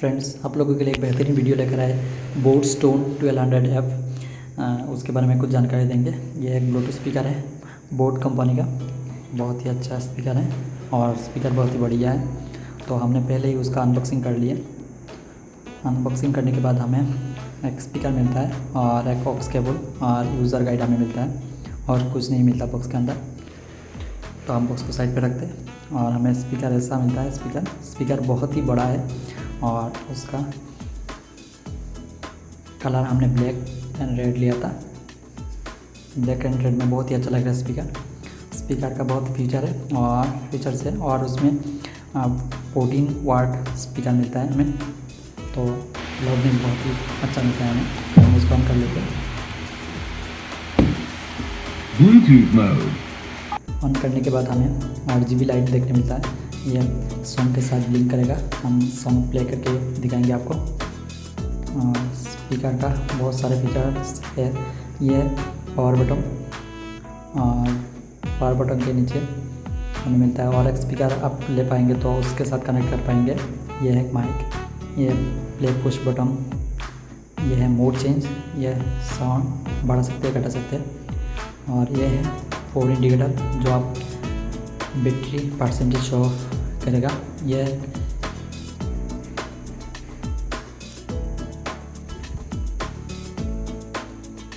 Friends, आप लोगों के लिए एक बेहतरीन वीडियो लेकर आए बोट स्टोन 1200F। उसके बारे में कुछ जानकारी देंगे। ये एक ब्लूटूथ स्पीकर है बोट कंपनी का। बहुत ही अच्छा स्पीकर है और स्पीकर बहुत ही बढ़िया है। तो हमने पहले ही उसका अनबॉक्सिंग कर लिया। अनबॉक्सिंग करने के बाद हमें एक स्पीकर मिलता है और एक ऑक्स केबल और यूज़र गाइड हमें मिलता है और कुछ नहीं मिलता बॉक्स के अंदर। तो हम बॉक्स को साइड पे रखते हैं और हमें स्पीकर ऐसा मिलता है। स्पीकर बहुत ही बड़ा है और उसका कलर हमने ब्लैक एंड रेड लिया था। ब्लैक एंड रेड में बहुत ही अच्छा लग रहा है स्पीकर का बहुत फीचर है और फीचर्स है और उसमें 14 वाट स्पीकर मिलता है हमें। तो लाउडनेस बहुत ही अच्छा मिलता है हमें। तो हम उसको ऑन कर लेते हैं। Bluetooth mode. ऑन करने के बाद हमें RGB लाइट देखने मिलता है। ये सॉन्ग के साथ ब्लिंक करेगा। हम सॉन्ग प्ले करके दिखाएंगे आपको। स्पीकर का बहुत सारे फीचर्स है। ये पावर बटन और पावर बटन के नीचे हमें मिलता है और एक स्पीकर आप ले पाएंगे तो उसके साथ कनेक्ट कर पाएंगे। ये है माइक, ये प्ले पुश बटन, ये है मोड चेंज, ये साउंड बढ़ा सकते हैं घटा सकते हैं और ये है 4 इंडिकेटर जो आप बैटरी परसेंटेज शो करेगा। ये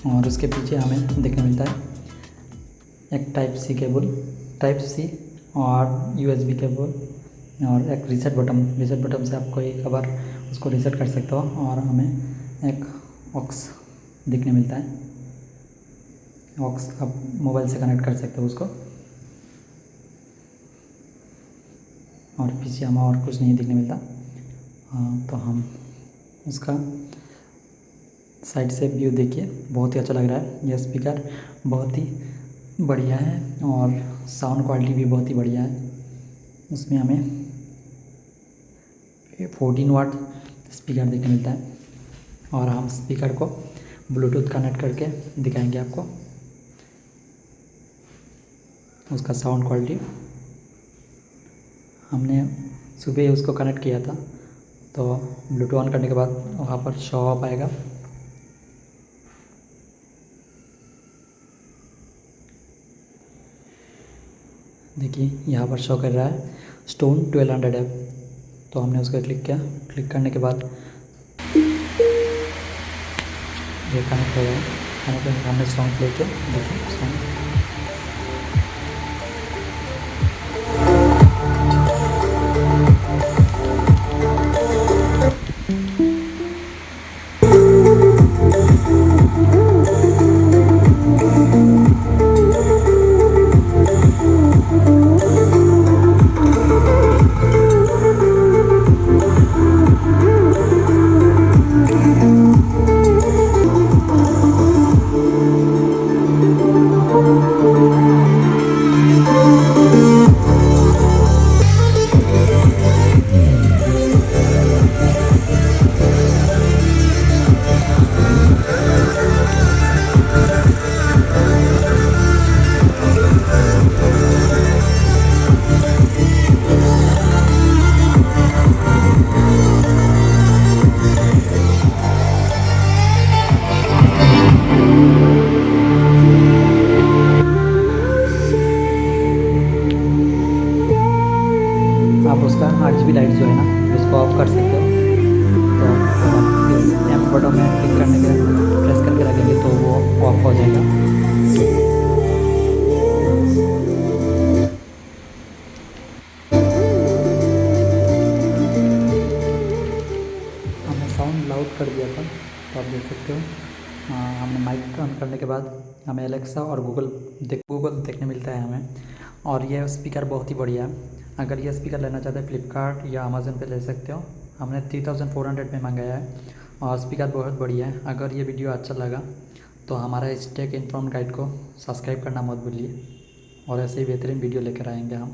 और उसके पीछे हमें देखने मिलता है एक टाइप सी और USB केबल और एक रीसेट बटन से आप कोई खबर उसको रीसेट कर सकते हो और हमें एक ऑक्स देखने मिलता है। ऑक्स आप मोबाइल से कनेक्ट कर सकते हो उसको और पीछे हमें और कुछ नहीं देखने मिलता। तो हम उसका साइड से व्यू देखिए, बहुत ही अच्छा लग रहा है। यह स्पीकर बहुत ही बढ़िया है और साउंड क्वालिटी भी बहुत ही बढ़िया है। उसमें हमें 14 वाट स्पीकर देखने मिलता है और हम स्पीकर को ब्लूटूथ कनेक्ट करके दिखाएंगे आपको उसका साउंड क्वालिटी। हमने सुबह ही उसको कनेक्ट किया था तो ब्लूटूथ ऑन करने के बाद वहाँ पर शो ऑफ आएगा। देखिए यहाँ पर शो कर रहा है स्टोन 1200F। तो हमने उसको क्लिक किया। क्लिक करने के बाद ये कनेक्ट हो गया। कनेक्ट होने हमने सॉन्ग प्ले किया। देखिए सॉन्ग आप उसका RGB लाइट जो है ना उसको ऑफ कर सकते हो। तो आप इस एम बटन में क्लिक करने के प्रेस करके रखेंगे तो वो ऑफ हो जाएगा। हमने साउंड लाउड कर दिया था तो आप देख सकते हो। हमने माइक ऑन करने के बाद हमें एलेक्सा और गूगल देखने मिलता है हमें। और यह स्पीकर बहुत ही बढ़िया है। अगर यह स्पीकर लेना चाहते हैं फ्लिपकार्ट या अमेज़न पे ले सकते हो। हमने 3400 में मंगाया है और स्पीकर बहुत बढ़िया है। अगर ये वीडियो अच्छा लगा तो हमारा इस टेक इन्फॉर्म गाइड को सब्सक्राइब करना मत भूलिए और ऐसे ही बेहतरीन वीडियो लेकर आएंगे हम।